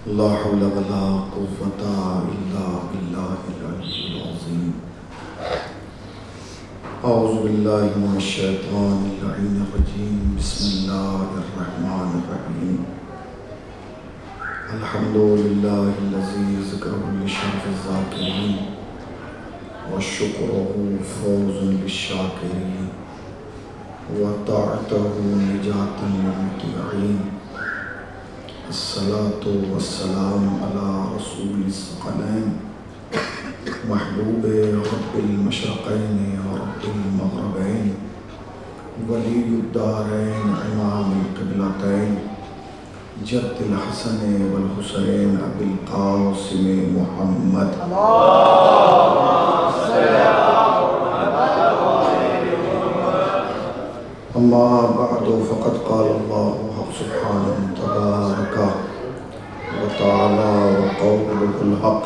لا حول ولا قوة إلا بالله العلي العظيم. أعوذ بالله من الشيطان اللعين الرجيم. بسم الله الرحمن الرحيم. الحمد لله الذي ذكره لشرف الذاكرين وشكره فوز للشاكرين وطاعته نجاة للمطيعين. الصلاة والسلام على رسول الثقلين محبوب رب المشرقين ورب المغربين ولي الدارين إمام القبلتين جد الحسن والحسين أبي القاسم محمد. أما بعد فقد قال الله سبحانه تبارك وتعالى وقوله الحق.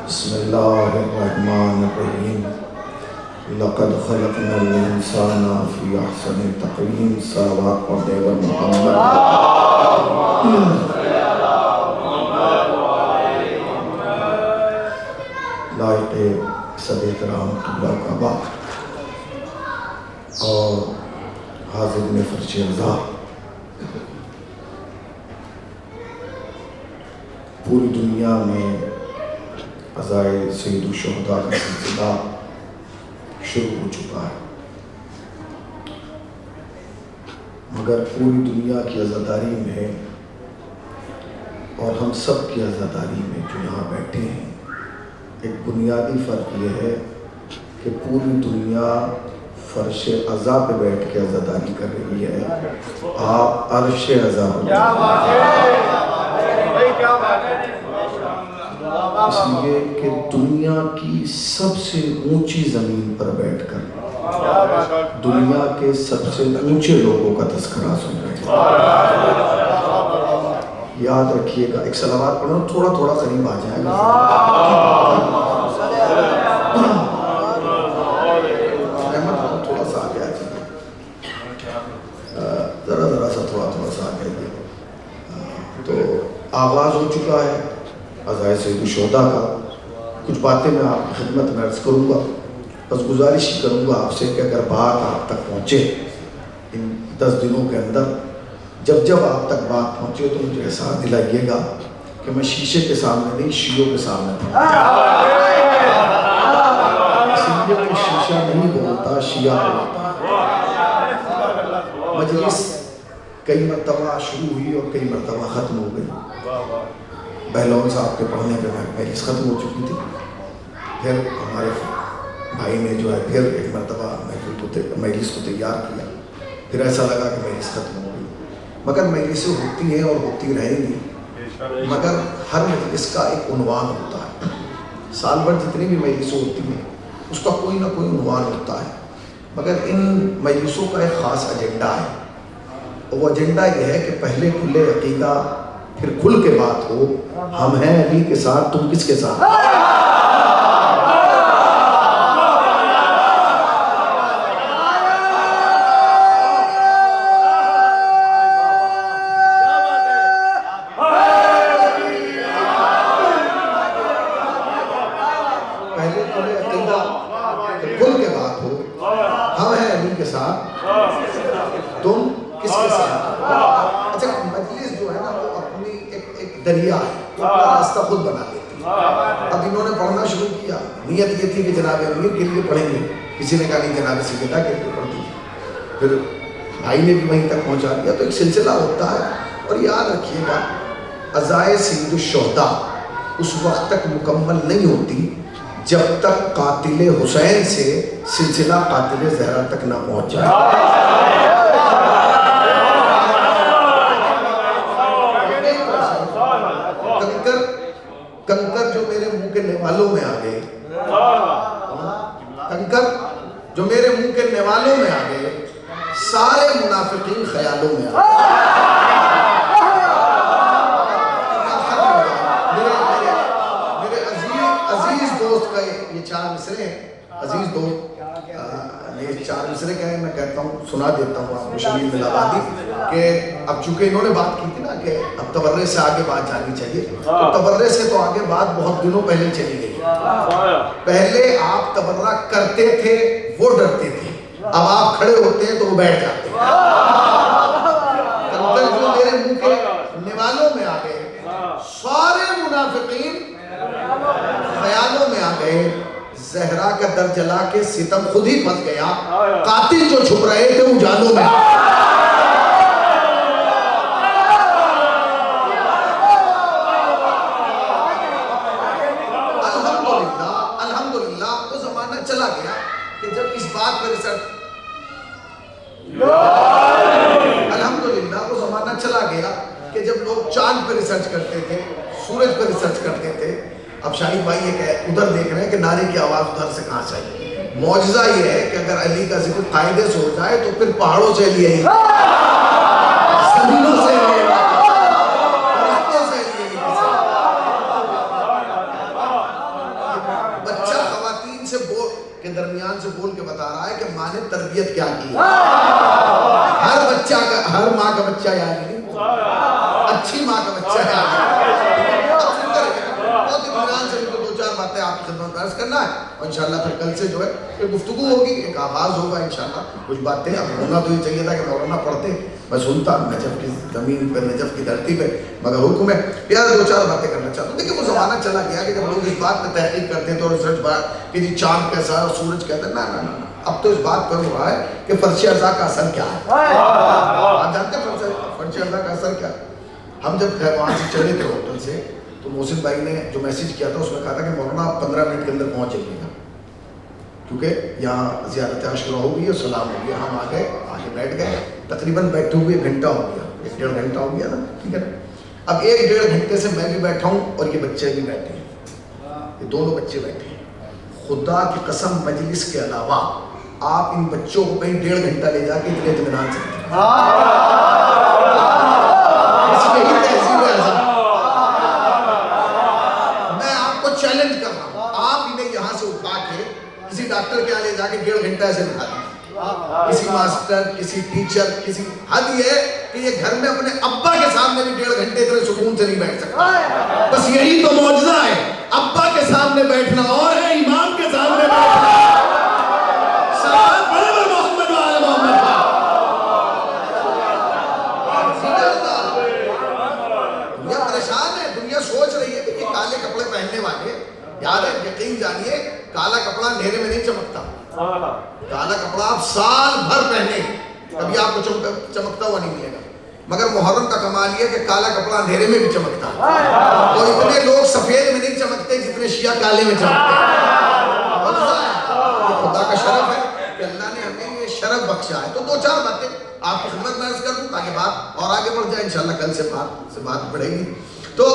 بسم الله الرحمن الرحيم. لقد خلقنا الإنسان في أحسن تقويم. صلوات پڑھتے ہیں محمد. لائق صد احترام قبلہ کعبہ اور حاضر میں فرش رضا، پوری دنیا میں عزائے سید الشہداء کا سلسلہ شروع ہو چکا ہے، مگر پوری دنیا کی عزاداری میں اور ہم سب کی عزاداری میں جو یہاں بیٹھے ہیں ایک بنیادی فرق یہ ہے کہ پوری دنیا فرش عزا پہ بیٹھ کے عزاداری کر رہی ہے، آپ عرش عزا ہو چکے اس لیے کہ دنیا کی سب سے اونچی زمین پر بیٹھ کر دنیا کے سب سے اونچے لوگوں کا تذکرہ سن رہے ہیں. یاد رکھیے گا، ایک صلوات پڑھنا، تھوڑا تھوڑا قریب آ جائے گا. تھوڑا سا آگے آ جائے، ذرا سا تھوڑا سا آگے. تو آغاز ہو چکا ہے عزائے سید الشہداء کا. کچھ باتیں میں آپ کی خدمت میں عرض کروں گا، بس گزارش ہی کروں گا آپ سے کہ اگر بات آپ تک پہنچے ان 10 دنوں کے اندر، جب آپ تک بات پہنچے تو مجھے احساس دلائیے گا کہ میں شیشے کے سامنے نہیں، شیعوں کے سامنے تھا. اس لیے کہ شیشہ نہیں بولتا، شیعہ بولتا. مجلس کئی مرتبہ شروع ہوئی اور کئی مرتبہ ختم ہو گئی. بہلون صاحب کے پڑھنے پہ مجلس ختم ہو چکی تھی، پھر ہمارے بھائی نے جو ہے پھر ایک مرتبہ مجلس کو تیار کیا، پھر ایسا لگا کہ مجلس ختم ہو گئی. مگر مجلسیں ہوتی ہیں اور ہوتی رہیں گی، مگر ہر مجلس کا ایک عنوان ہوتا ہے. سال بھر جتنی بھی مجلسیں ہوتی ہیں اس کا کوئی نہ کوئی عنوان ہوتا ہے، مگر ان مجلسوں کا ایک خاص ایجنڈا ہے، اور وہ ایجنڈا یہ ہے کہ پہلے کھلے عقیدہ، پھر کھل کے بات ہو، ہم ہیں علی کے ساتھ، تم کس کے ساتھ. پہلے کھلے عقیدہ، پھر کھل کے بات ہو، ہم ہیں علی کے ساتھ، تم کس کے ساتھ. اچھا، مجلس جو ہے نا وہ اپنی ایک دریا ہے، وہ اپنا راستہ خود بنا لیتی ہے. اب انہوں نے پڑھنا شروع کیا، نیت یہ تھی کہ جناب امیر کے لیے پڑھیں گے، کسی نے کہا نہیں جناب سیدہ کے لیے پڑھ دیجیے، پھر بھائی نے بھی وہیں تک پہنچا دیا. تو ایک سلسلہ ہوتا ہے. اور یاد رکھیے گا، عزائے سید الشہداء اس وقت تک مکمل نہیں ہوتی جب تک قاتل حسین سے سلسلہ قاتل زہرا تک نہ پہنچ جائے. کنکر جو میرے منہ کے نوالوں میں آ گئے، کنکر جو میرے منہ کے نوالوں میں آ گئے، سارے منافقین خیالوں میں آ گئے. میرے عزیز دوست کا یہ 4 مصرے ہیں. عزیز دوست، ایک 4 مصرے کہیں میں کہتا ہوں، سنا دیتا ہوں آپ کو شبیر ملابادی کہ اب چونکہ انہوں نے بات کی تھی نا کہ اب تبرے سے آگے بات جانی چاہیے، تو تبرے سے تو آگے بات بہت دنوں پہلے چلی گئی. پہلے آپ تبرہ کرتے تھے وہ ڈرتے تھے، اب آپ کھڑے ہوتے ہیں تو وہ بیٹھ جاتے ہیں. تب جو میرے منہ کے نوالوں میں آ گئے سارے منافقین خیالوں میں آ گئے. زہرا کا در جلا کے ستم خود ہی پھنس گیا. قاتل جو چھپ رہے تھے اجالوں میں الحمدللہ وہ زمانہ چلا گیا کہ جب اس بات پر ریسرچ الحمدللہ وہ زمانہ چلا گیا کہ جب لوگ چاند پر ریسرچ کرتے تھے، سورج پر ریسرچ کرتے تھے. اب شاہد بھائی یہ کہ ادھر دیکھ رہے ہیں کہ نعرے کی آواز ادھر سے کہاں سے آئی. معجزہ یہ ہے کہ اگر علی کا ذکر قاعدے سے ہو جائے تو پھر پہاڑوں سے علی ہے، زمینوں سے علی ہے، درختوں سے علی ہے. بچہ خواتین سے بول کے درمیان سے بول کے بتا رہا ہے کہ ماں نے تربیت کیا کی. ہر بچہ کا، ہر ماں کا بچہ یاد نہیں، اچھی ماں کا بچہ یاد نہیں. باتیں آپ کی خدمت درس کرنا ہے اور انشاءاللہ پھر کل سے جو ہے ایک گفتگو ہوگی، ایک آغاز ہوگا انشاءاللہ. کچھ باتیں اب ہونا تو یہ چاہیے تھا کہ مولانا پڑھتے، میں سنتا نجف کی زمین پہ، نجف کی دھرتی پہ، مگر حکم ہے پیارا 2-4 باتیں کرنا چاہتا ہوں. دیکھیں وہ زمانہ چلا گیا کہ جب لوگ اس بات پہ تحقیق کرتے تھے اور ریسرچ بات کہ جی چاند کیسا ہے اور سورج کہتا ہے. نا اب تو اس بات پر ہو رہا ہے کہ فرش ازا کا اثر کیا ہے. آپ جانتے ہیں فرش ازا کا اثر کیا ہے؟ ہم جب وہاں سے چلے تھے ہوٹل سے تو محسن بھائی نے جو میسیج کیا تھا اس میں کہا تھا کہ مولانا آپ 15 منٹ کے اندر پہنچ جائیے گا کیونکہ یہاں زیارت عاشورہ ہو گئی ہے، سلام ہو گیا. ہم آگے بیٹھ گئے، تقریباً بیٹھے ہوئے 1 گھنٹہ ہو گیا، 1-1.5 گھنٹہ ہو گیا نا، ٹھیک ہے نا. اب 1-1.5 گھنٹے سے میں بھی بیٹھا ہوں اور یہ بچے بھی بیٹھے ہیں، یہ دونوں بچے بیٹھے ہیں. خدا کی قسم مجلس کے علاوہ آپ ان بچوں کو کہیں 1.5 گھنٹہ لے جا کے اتنے اطمینان سے چیلنج کر رہا ہوں. آپ انہیں یہاں سے اٹھا کے کسی ڈاکٹر کے یہاں لے جا کے 1.5 گھنٹہ ایسے دکھا دیں، کسی ماسٹر، کسی ٹیچر، کسی حد یہ کہ یہ گھر میں اپنے ابا کے سامنے بھی 1.5 گھنٹے اتنے سکون سے نہیں بیٹھ سکتا. بس یہی تو معجزہ ہے. ابا کے سامنے بیٹھنا اور ہے امام کے سامنے بیٹھنا. محمد وعلی محمد. دنیا پریشان ہے، دنیا سوچ رہی ہے کہ یہ کالے کپڑے پہننے والے، یاد ہے یقین جانیے کالا کپڑا اندھیرے میں نہیں چمکتا. کالا کپڑا آپ سال بھر پہنے کبھی آپ کو چمکتا ہوا نہیں ملے گا. مگر محرم کا کمال یہ کہ کالا کپڑا اندھیرے میں بھی چمکتا ہے. تو اتنے لوگ سفید میں نہیں چمکتے جتنے شیعہ کالے میں چمکتے ہیں. خدا کا شرف ہے کہ اللہ نے ہمیں یہ شرف بخشا ہے. تو 2-4 باتیں آپ کی خدمت میں عرض کر دوں تاکہ بات اور آگے بڑھ جائے. انشاءاللہ کل سے بات بڑھے گی. تو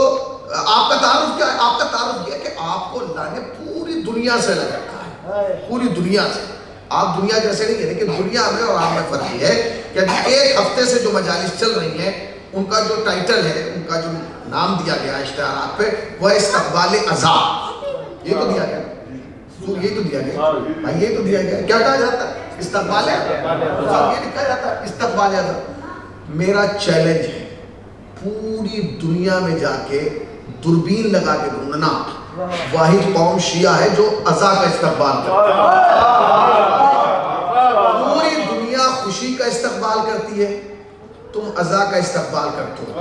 آپ کا تعارف کیا ہے؟ آپ کا تعارف یہ ہے کہ آپ کو اللہ نے پوری دنیا سے لگ رکھا ہے، پوری دنیا سے. آپ دنیا جیسے نہیں ہے، لیکن دنیا میں اور آپ میں فرق یہ ہے کہ 1 ہفتے سے جو مجالس چل رہی ہیں ان کا جو ٹائٹل ہے، ان کا جو نام دیا گیا اشتہارات پہ وہ ہے استقبال عذاب. یہ تو دیا گیا، یہ تو دیا گیا، یہ تو دیا گیا. کیا کہا جاتا ہے؟ استقبال عذاب. یہ لکھا جاتا ہے استقبال عذاب. میرا چیلنج ہے پوری دنیا میں جا کے دوربین لگا کے ڈھونڈنا واحد قوم شیعہ ہے جو عزا کا استقبال کرتی ہے. پوری دنیا خوشی کا استقبال کرتی ہے، تم عزا کا استقبال کرتے ہو.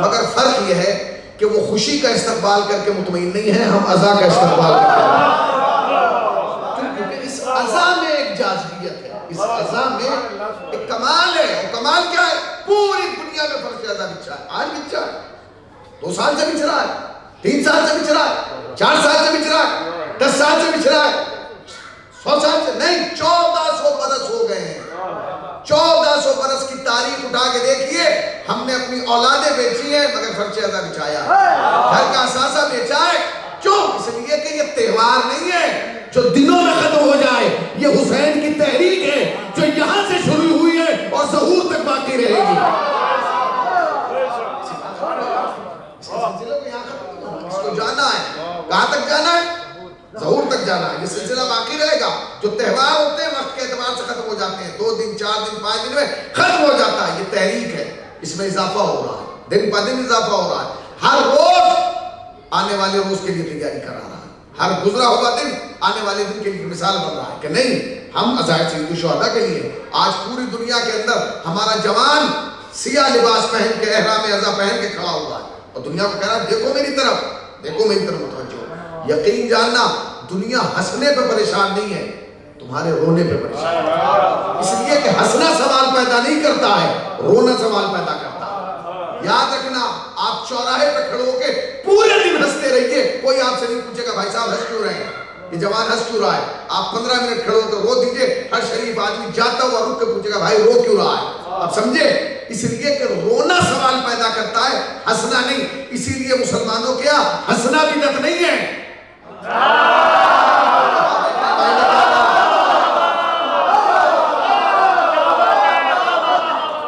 مگر فرق یہ ہے کہ وہ خوشی کا استقبال کر کے مطمئن نہیں ہے، ہم عزا کا استقبال کرتے ہیں. کیونکہ اس عزا میں ایک جاذبیت ہے، اس عزا میں ایک کمال ہے. اور کمال کیا ہے؟ پوری دنیا میں فرش عزا بچا ہے. آج بچا ہے، 2 سال سے بچ رہا ہے، 3 سال سے بچ رہا ہے، 4 سال سے بچ رہا ہے، 10 سال سے بچ رہا ہے، 100 سال سے نہیں، 1400 برس ہو گئے ہیں. 1400 برس کی تاریخ اٹھا کے دیکھیے. ہم نے اپنی اولادیں بیچی ہیں مگر فرش عزا بچایا ہے. گھر کا اثاثہ بیچا ہے. کیوں؟ اس لیے کہ یہ تہوار نہیں ہے جو دنوں میں ختم ہو جائے. یہ حسین کی تحریک ہے جو یہاں سے شروع ہوئی ہے اور ظہور تک باقی رہے گی. اس کو جانا ہے. کہاں تک جانا ہے؟ ظہور تک جانا ہے. یہ سلسلہ باقی رہے گا. جو تہوار ہوتے ہیں وقت کے اعتبار سے ختم ہو جاتے ہیں, 2 دن 4 دن 5 دن میں ختم ہو جاتا ہے. یہ تحریک ہے, اس میں اضافہ ہو رہا ہے, دن پہ دن اضافہ ہو رہا ہے. ہر روز آنے والے روز کے لیے تیاری کرا رہا ہے. ہر گزرا ہوا دن آنے والے دن کے لیے مثال بن رہا ہے کہ نہیں, ہم عزائر سید الشہداء کے لیے آج پوری دنیا کے اندر ہمارا جوان سیاہ لباس پہن کے احرام عزا پہن کے کھڑا ہوا ہے اور دنیا کو کہہ رہا ہے دیکھو میری طرف, دیکھو میری طرف متوجہ. یقین جاننا دنیا ہنسنے پہ پریشان نہیں ہے, تمہارے رونے پہ پریشان ہے. اس لیے کہ ہنسنا سوال پیدا نہیں کرتا ہے, رونا سوال پیدا کرتا ہے. یاد رکھنا, آپ چوراہے پہ کھڑے ہو کے پورے دن ہنستے رہیے, کوئی آپ سے نہیں پوچھے گا بھائی صاحب ہنس کیوں رہے ہیں, یہ جوان ہنس کیوں رہا ہے. آپ 15 منٹ کھڑے ہو تو رو دیجئے, ہر شریف آدمی جاتا ہوا رک کے پوچھے گا بھائی رو کیوں رہا ہے. آپ سمجھے, اس لیے کہ رونا سوال پیدا کرتا ہے, ہنسنا نہیں. اسی لیے مسلمانوں کیا ہنسنا بدعت نہیں ہے.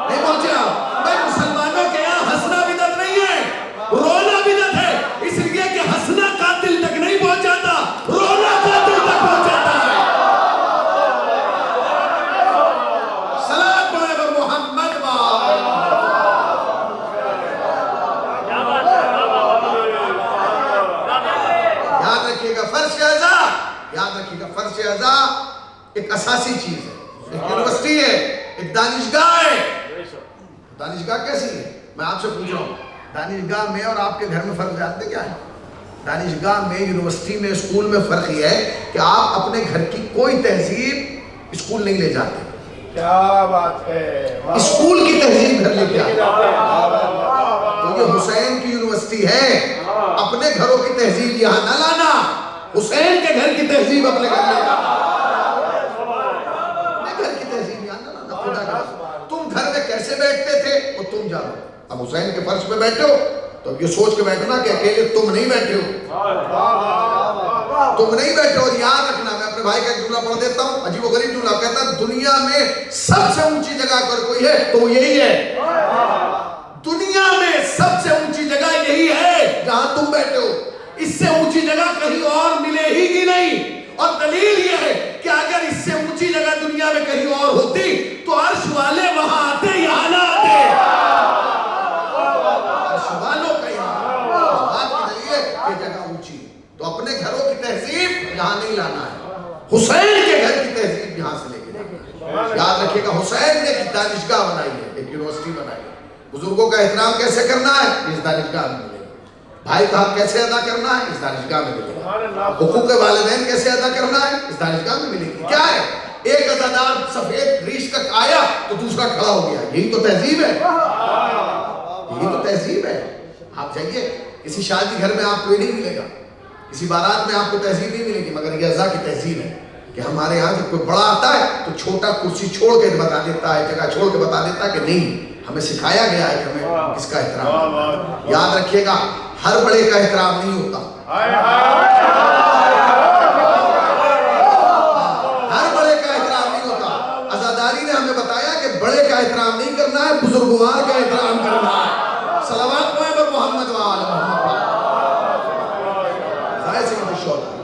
نہیں پہنچے آپ, میں مسلمانوں کے یہاں ہنسنا بدعت نہیں ہے, رونا بدعت ہے. اس لیے کہ ہنسنا قاتل تک نہیں پہنچ جاتا, رونا قاتل تک پہنچ جاتا ہے. صلاۃ پڑھے محمد یاد رکھیے گا فرش اعضا, یاد رکھیے گا فرش اعضا ایک اساسی چیز ہے, ایک یونیورسٹی ہے, ایک دانشگاہ ہے. دانشگاہ کیسی ہے, میں آپ سے پوچھ رہا ہوں, دانشگاہ میں اور آپ کے گھر میں فرق جانتے کیا ہے؟ دانشگاہ میں, یونیورسٹی میں, اسکول میں فرق یہ ہے کہ آپ اپنے گھر کی کوئی تہذیب اسکول نہیں لے جاتے. کیا بات ہے, اسکول کی تہذیب گھر لے کے آتے. تو یہ حسین کی یونیورسٹی ہے, اپنے گھروں کی تہذیب یہاں نہ لانا, حسین کے گھر کی تہذیب اپنے گھر لے جانا. اپنے گھر کی تہذیب یہاں نہ لانا. خدا کا تم گھر میں کیسے بیٹھتے تھے وہ تم جانو. اب حسین کے فرش پہ بیٹھے ہو تو اب یہ سوچ کے بیٹھنا کہ اکیلے تم نہیں بیٹھے ہو, تم نہیں بیٹھے ہو. یاد رکھنا, میں اپنے بھائی کا ایک جملہ پڑھ دیتا ہوں, عجیب و غریب جملہ, کہتا ہے دنیا میں سب سے اونچی جگہ اگر کوئی ہے تو وہ یہی ہے. دنیا میں سب سے اونچی جگہ یہی ہے جہاں تم بیٹھے ہو, اس سے اونچی جگہ کہیں اور ملے ہی نہیں. اور دلیل یہ ہے کہ اگر اس سے اونچی جگہ دنیا میں کہیں اور ہوتی تو عرش والے وہاں آتے, یہاں نہ آتے. عرش والوں کا یہاں, بات کی دلیل ہے کہ جگہ اونچی. تو اپنے گھروں کی تہذیب یہاں نہیں لانا ہے, حسین کے گھر کی تہذیب یہاں سے لے کے جانا ہے. یاد رکھیے گا, حسین نے ایک دانشگاہ بنائی ہے, ایک یونیورسٹی بنائی ہے. بزرگوں کا احترام کیسے کرنا ہے, اس دانشگاہ میں ملے گا. بھائی کا حق کیسے ادا کرنا ہے, اس دانشگاہ میں ملے گا. حقوق والدین کیسے ادا کرنا ہے, اس دانشگاہ میں ملے گی. کیا ہے, ایک عزادار سفید ریش کا آیا تو دوسرا کھڑا ہو گیا, یہی تو تہذیب ہے, یہی تو تہذیب ہے. آپ جائیے کسی شادی گھر میں آپ کو یہ نہیں ملے گا, کسی بارات میں آپ کو تہذیب نہیں ملے گی, مگر یہ عزا کی تہذیب ہے کہ ہمارے یہاں جب کوئی بڑا آتا ہے تو چھوٹا کرسی چھوڑ کے بتا دیتا ہے, جگہ چھوڑ کے بتا دیتا ہے کہ نہیں, ہمیں سکھایا گیا ہے کہ ہمیں کس کا احترام ہے. یاد رکھیے گا, ہر بڑے کا احترام نہیں ہوتا, ہر بڑے کا احترام نہیں ہوتا. عزاداری نے ہمیں بتایا کہ بڑے کا احترام نہیں کرنا ہے, بزرگوار کا احترام کرنا ہے. صلوات پڑھیں محمد وآل محمد.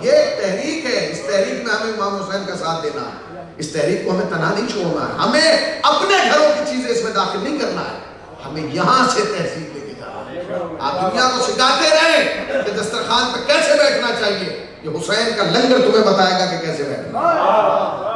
یہ تحریک ہے, اس تحریک میں ہمیں امام حسین کا ساتھ دینا ہے, اس تحریک کو ہمیں تنہا نہیں چھوڑنا ہے, ہمیں اپنے گھروں کی چیزیں اس میں داخل نہیں کرنا ہے, ہمیں یہاں سے تہذیب لے کے جانا ہے. آپ دنیا کو سکھاتے رہیں کہ دسترخوان پہ کیسے بیٹھنا چاہیے, یہ حسین کا لنگر تمہیں بتائے گا کہ کیسے بیٹھنا.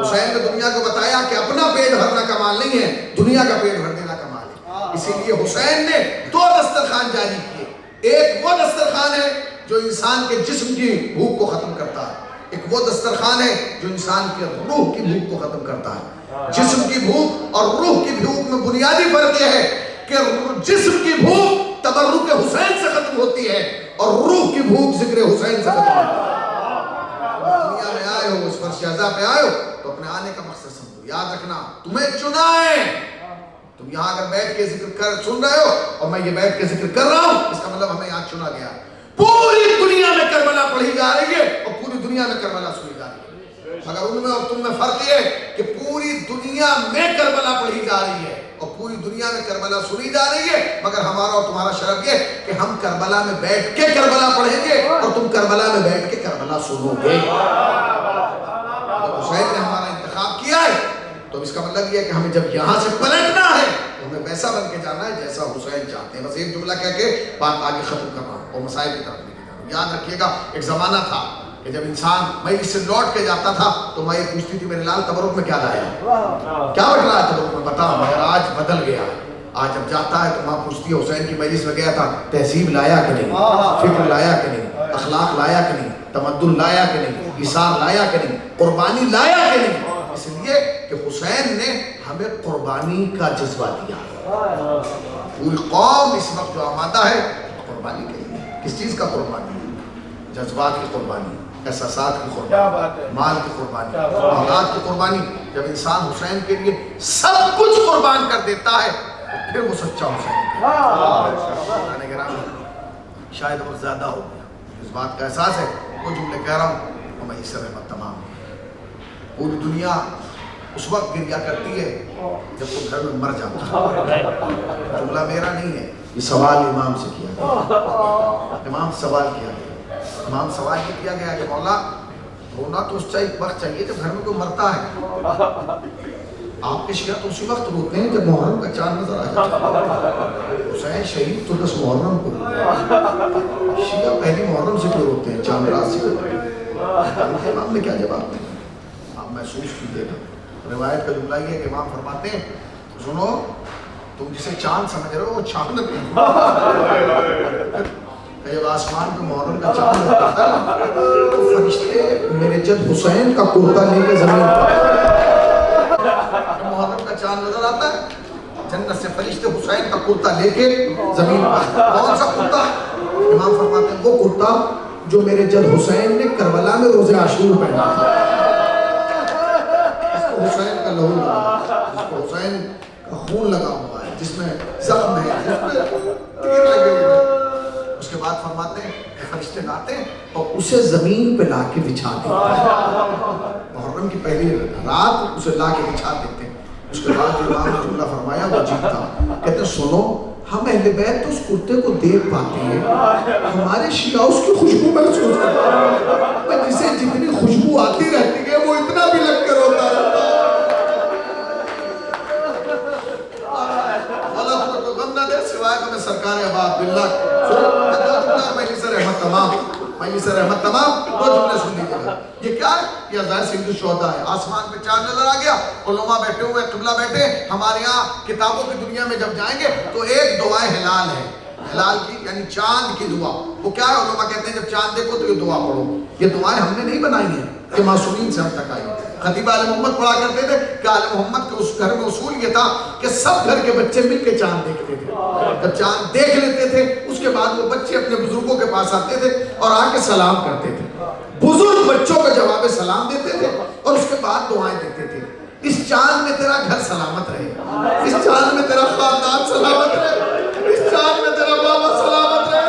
حسین نے دنیا کو بتایا کہ اپنا پیٹ بھرنا کمال نہیں ہے, دنیا کا پیٹ بھر دینا کمال ہے. اسی لیے حسین نے 2 دسترخوان جاری کیے. ایک وہ دسترخوان ہے جو انسان کے جسم کی بھوک کو ختم کرتا ہے, ایک وہ دسترخوان ہے جو انسان کے روح کی بھوک کو ختم کرتا ہے. جسم کی بھوک اور روح کی بھوک میں بنیادی فرق یہ ہے کہ جسم کی بھوک تبرک حسین سے ختم ہوتی ہے اور روح کی بھوک ذکر حسین سے ختم ہوتی ہے. دنیا میں آئے ہو, اس فرش اعضا پہ آئے ہو تو اپنے آنے کا مقصد سمجھو. یاد رکھنا, تمہیں چنا ہے, تم یہاں اگر بیٹھ کے ذکر سن رہے ہو اور میں یہ بیٹھ کے ذکر کر رہا ہوں, اس کا مطلب ہمیں یہاں چنا گیا. پوری دنیا میں کربلا پڑھی جا رہی ہے اور پوری دنیا میں کربلا سنی جا رہی ہے, مگر ان میں اور تم میں فرق یہ ہے کہ پوری دنیا میں کربلا پڑھی جا رہی ہے اور پوری دنیا میں کربلا سنی جا رہی ہے، مگر ہمارا اور تمہارا شرف یہ کہ ہم کربلا میں بیٹھ کے کربلا پڑھیں گے اور تم کربلا میں بیٹھ کے کربلا سنو گے۔ حسین نے ہمارا انتخاب کیا ہے تو اس کا مطلب یہ ہے کہ ہمیں جب یہاں سے پلٹنا ہے تو ہمیں ویسا بن کے جانا ہے جیسا حسین چاہتے ہیں۔ بس ایک جملہ کہہ کے بات آگے ختم کر رہا ہوں اور مسائل کی طرف لے کے جا رہا ہوں۔ یاد رکھیے گا ایک زمانہ تھا کہ جب انسان مجلس سے لوٹ کے جاتا تھا تو میں یہ پوچھتی تھی میرے لال تبرک میں کیا لایا، کیا بٹ رہا ہے تبرک میں، بتا آج بدل گیا۔ آج جب جاتا ہے تو ماں پوچھتی ہے حسین کی مجلس میں گیا تھا، تہذیب لایا کہ نہیں، فکر لایا کہ نہیں، اخلاق لایا کہ نہیں، تمدن لایا کہ نہیں، ایثار لایا کہ نہیں، قربانی لایا کہ نہیں۔ اس لیے کہ حسین نے ہمیں قربانی کا جذبہ دیا۔ پوری قوم اس وقت جو آمادہ ہے قربانی کے لیے۔ کس چیز کا قربانی؟ جذبات کی قربانی، احساسات کی قربانی، مال کی قربانی، اولاد کی قربانی۔ جب انسان حسین کے لیے سب کچھ قربان کر دیتا ہے پھر وہ سچا حسین ہے۔ شاید وہ زیادہ ہو گیا، اس بات کا احساس ہے۔ وہ جملے کہہ رہا ہوں اور میں اس رحمت تمام پوری دنیا اس وقت گریا کرتی ہے جب تو گھر میں مر جاتا ہے۔ جملہ میرا نہیں ہے، یہ سوال امام سے کیا گیا، امام سوال کیا گیا، امام سوال یہ کیا گیا کہ مولا رونا تو اس وقت چاہیے جب گھر میں کوئی مرتا ہے۔ آپ کے شیعہ تو اسی وقت روتے ہیں جب محرم کا چاند نظر آ جاتا ہے۔ حسین شہید تو 10 محرم کو، شیعہ پہلی محرم سے کیوں روتے ہیں، چاند رات سے کیوں روتے ہیں؟ امام نے کیا جواب دیا؟ آپ محسوس کیجیے گا۔ روایت کا جملہ یہ ہے کہ امام فرماتے ہیں سنو تم جسے چاند سمجھ رہے ہو وہ چاند نہیں، جب آسمان پہ محرم کا چاند ہوتا ہے تو فرشتے میرے جد حسین کا کرتا لے کے زمین پر، محرم کا چاند نظر آتا ہے جنت سے فرشتے حسین کا کرتا لے کے زمین پر۔ کون سا کرتا؟ امام فرماتے ہیں وہ کرتا جو میرے جد حسین نے کربلا میں روز عاشور پہنا تھا۔ اس کو حسین کا لہو لگا، اس کو حسین کا خون لگا ہوا ہے، جس میں زخم ہے، جس میں تیر لگے ہوئے ہیں۔ اس کے بعد فرماتے ہیں کہ فرشتے آتے ہیں اور اسے زمین پہ لا کے بچھا دیتے ہیں۔ محرم کی پہلی رات اسے لا کے بچھا دیتے ہیں۔ اس کے بعد جو امام نے جملہ فرمایا وہ عجیب تھا، کہتے ہیں سنو ہم اہل بیت تو اس کرتے کو دیکھ پاتے ہیں، ہمارے شیعہ اس کی خوشبو محسوس کرتے ہیں، جسے جتنی خوشبو آتی رہتی ہے وہ اتنا بھی لگ کر ہوتا رہتا ہے۔ اللہ تمہیں کوئی غم نہ دے سوائے کہ میں سرکار ابا عبداللہ مجلس رحمت تمام دو جملے سن لیجیے گا۔ یہ کیا ہے؟ یہ عزائر سید الشہداء ہے۔ آسمان پہ چاند نظر آ گیا، علماء بیٹھے ہوئے قبلہ بیٹھے، ہمارے ہاں کتابوں کی دنیا میں جب جائیں گے تو ایک دعائے ہلال ہے، ہلال کی یعنی چاند کی دعا۔ وہ کیا ہے؟ علماء کہتے ہیں جب چاند دیکھو تو یہ دعا پڑھو۔ یہ دعائیں ہم نے نہیں بنائی ہیں، یہ معصومین سے ہم تک آئی۔ خطیب آل محمد پڑھا کرتے تھے کہ آل محمد کے اس گھر میں اصول یہ تھا کہ سب گھر کے بچے مل کے چاند دیکھتے تھے۔ جب چاند دیکھ لیتے تھے اس کے بعد وہ بچے اپنے بزرگوں کے پاس آتے تھے اور آ کے سلام کرتے تھے، بزرگ بچوں کا جواب سلام دیتے تھے اور اس کے بعد دعائیں دیتے تھے۔ اس چاند میں تیرا گھر سلامت رہے، اس چاند میں تیرا خاندان سلامت رہے، اس چاند میں تیرا بابا سلامت رہے،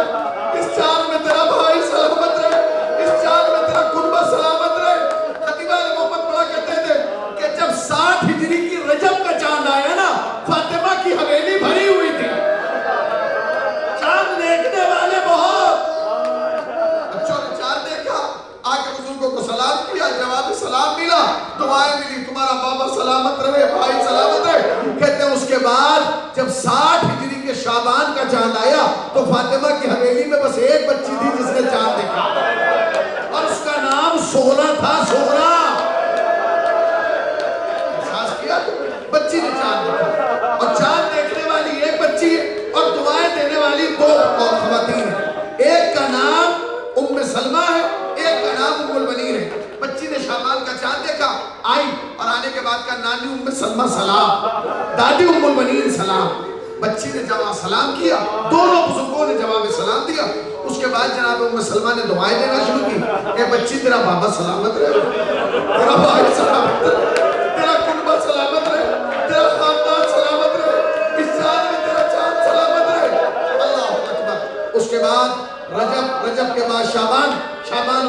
اس چاند میں تیرا بھائی سلامت رہے، اس چاند میں تیرا کنبہ سلامت رہے۔ خطیب آل محمد پڑھا کہتے تھے کہ جب 60 ہجری کی رجب کا چاند آیا نا فاطمہ کی حویلی بھری ہوئی تھی، چاند دیکھنے والے بہت، بچوں نے چاند دیکھا، آگے بزرگوں کو سلام کیا، جواب سلام ملا، دعائیں ملی، تمہارا بابا سلامت رہے، بھائی سلامت رہے۔ کہتے ہیں اس کے بعد جب 60 ہجری کے شعبان کا چاند آیا تو فاطمہ کی حویلی میں بس ایک بچی تھی جس نے چاند دیکھا اور اس کا نام سغرا تھا، سغرا۔ احساس کیا بچی نے چاند دیکھا اور چاند دیکھنے والی ایک بچی اور دعائیں دینے والی 2 اور خواتین ہیں، ایک کا نام ام سلمہ ہے، ایک کا نام ام البنین ہے۔ بچی نے شعبان کا چاند دیکھا، آئی اور آنے کے بعد کا نانی ام سلمہ سلام، دادی ام البنین سلام۔ بچی نے جواب سلام کیا، دونوں بزرگوں نے جواب سلام دیا۔ اس کے بعد جناب ام سلمہ نے دعائیں دینا شروع کی کہ بچی تیرا بابا سلامت رہے، تیرا بھائی سلامت رہے، تیرا کنبہ سلامت رہے، تیرا خاندان سلامت رہے، اس چاند میں تیرا چاند سلامت رہے۔ اللہ اکبر۔ اس کے بعد رجب کے بعد شعبان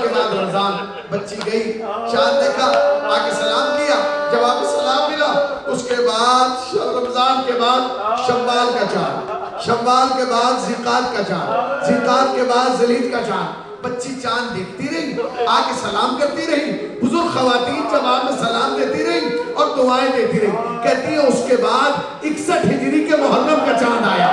کے بعد رمضان۔ بچی گئی، چاند دیکھا، آگے سلام کیا، جب جواب سلام ملا. اس کے بعد رمضان کے بعد شوال کا چاند, شوال کے بعد ذیقعد کا چاند, ذیقعد کے بعد ذوالحجہ کا چاند. بچی چاند دیکھتی رہی, آگے سلام کرتی رہی, بزرگ خواتین جواب میں سلام دیتی رہی اور دعائیں دیتی رہی. کہتی ہے اس کے بعد 61 ہجری کے محرم کا چاند آیا.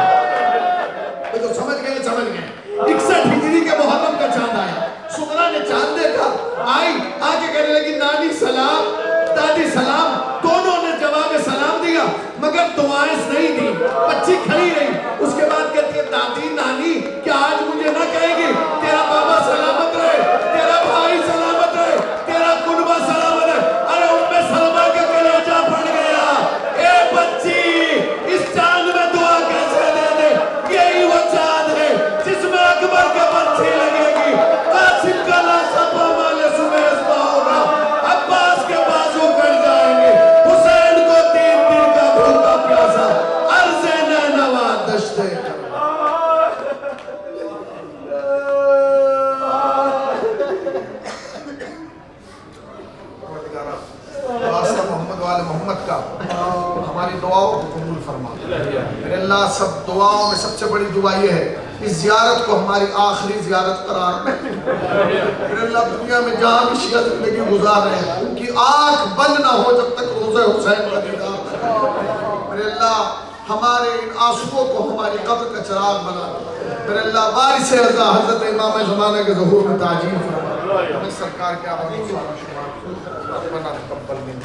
تو سمجھ گئے 61 ہجری کے محرم کا چاند آیا. سغرا نے چاند دیکھا, آئی آگے کہنے لگی نانی سلام, دادی سلام. دونوں نے جواب سلام دیا مگر دعائیں نہیں دی. بچی کھڑی رہی. اس کے بعد کہتی ہے دادی نانی کیا آج مجھے نہ کہے گی تیرا بابا سلامت رہے, تیرا بھائی سلامت رہے, تیرا کنبہ سلامت رہے. ارے ام سلمہ کا کلیجہ پھٹ گیا. اے بچی اس چاند میں دعا کیسے دے دے؟ یہی وہ چاند ہے جس میں اکبر کے پرچھی لگے گی, قاسم کا لاشا پامال سمیس پا ہوگا, عباس کے بازو کٹ جائیں گے, حسین کو 3 دن کا بھوکا پیاسا عرض نینوا دشتے. واسطہ محمد والے محمد کا ہماری دعاؤں کو قبول فرما. میرے اللہ سب دعاؤں میں سب سے بڑی دعا یہ ہے اس زیارت کو ہماری آخری زیارت قرار دے. میرے اللہ دنیا میں جہاں بھی شیعہ زندگی گزار رہے ہیں ان کی آنکھ بند نہ ہو جب تک روزہ حسین کا دیدار نہ ہو. میرے اللہ ہمارے ان آنسوؤں کو ہماری قبر کا چراغ بنا دے. میرے اللہ وارث رضا حضرت امام زمانہ کے ظہور میں تعجیل فرما. ہمیں سرکار کے آمد و ربنا تقبل منی